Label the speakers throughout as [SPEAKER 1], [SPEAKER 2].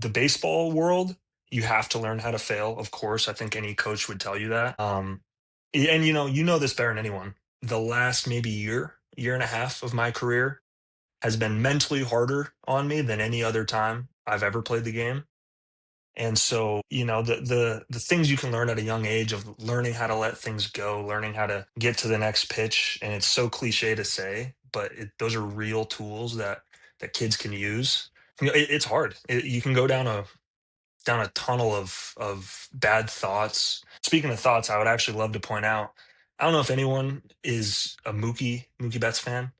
[SPEAKER 1] the baseball world, you have to learn how to fail. Of course, I think any coach would tell you that. And you know this better than anyone. The last maybe year and a half of my career has been mentally harder on me than any other time I've ever played the game. And so, the things you can learn at a young age of learning how to let things go, learning how to get to the next pitch, and it's so cliche to say, but those are real tools that kids can use. It's hard. You can go down a tunnel of bad thoughts. Speaking of thoughts, I would actually love to point out. I don't know if anyone is a Mookie Betts fan.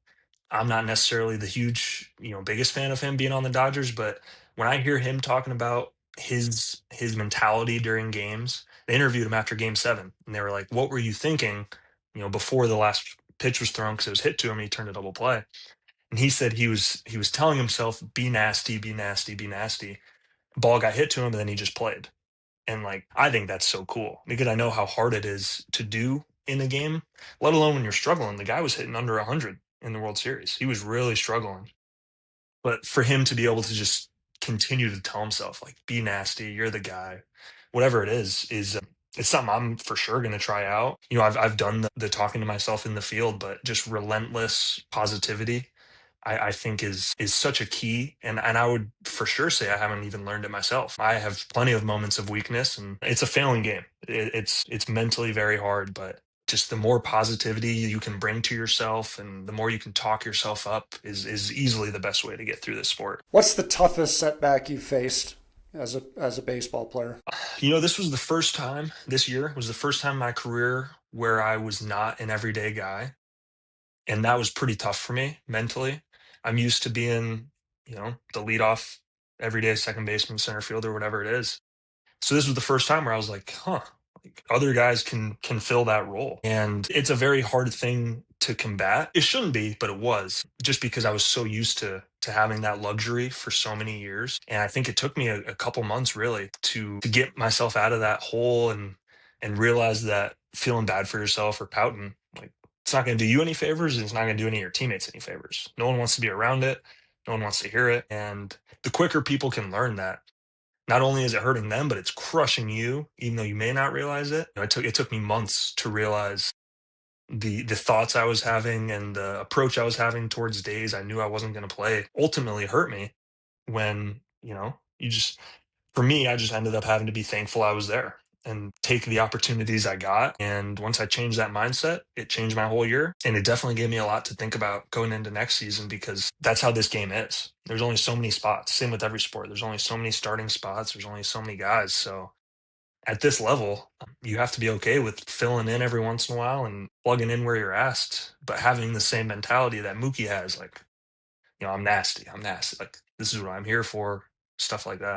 [SPEAKER 1] I'm not necessarily the huge, biggest fan of him being on the Dodgers, but when I hear him talking about his mentality during games, they interviewed him after Game 7, and they were like, "What were you thinking?" Before the last pitch was thrown because it was hit to him, and he turned a double play, and he said he was telling himself, "Be nasty, be nasty, be nasty." Ball got hit to him, and then he just played. And like, I think that's so cool because I know how hard it is to do in a game, let alone when you're struggling. The guy was hitting under 100 in the World Series. He was really struggling. But for him to be able to just continue to tell himself, like, be nasty, you're the guy, whatever it is it's something I'm for sure going to try out. I've done the talking to myself in the field, but just relentless positivity I think is such a key, and I would for sure say I haven't even learned it myself. I have plenty of moments of weakness, and it's a failing game. It's mentally very hard, but just the more positivity you can bring to yourself, and the more you can talk yourself up, is easily the best way to get through this sport.
[SPEAKER 2] What's the toughest setback you faced as a baseball player?
[SPEAKER 1] This was the first time. This year was the first time in my career where I was not an everyday guy, and that was pretty tough for me mentally. I'm used to being, the leadoff everyday second baseman, center fielder, whatever it is. So this was the first time where I was like, huh, like other guys can fill that role. And it's a very hard thing to combat. It shouldn't be, but it was just because I was so used to having that luxury for so many years. And I think it took me a couple months really to get myself out of that hole and realize that feeling bad for yourself or pouting, like it's not going to do you any favors, and it's not going to do any of your teammates any favors. No one wants to be around it. No one wants to hear it. And the quicker people can learn that, not only is it hurting them, but it's crushing you, even though you may not realize it. It took me months to realize the thoughts I was having and the approach I was having towards days I knew I wasn't going to play ultimately hurt me when, you just for me, I just ended up having to be thankful I was there and take the opportunities I got. And once I changed that mindset, it changed my whole year. And it definitely gave me a lot to think about going into next season because that's how this game is. There's only so many spots. Same with every sport. There's only so many starting spots. There's only so many guys. So at this level, you have to be okay with filling in every once in a while and plugging in where you're asked, but having the same mentality that Mookie has, like, I'm nasty. I'm nasty. Like, this is what I'm here for, stuff like that.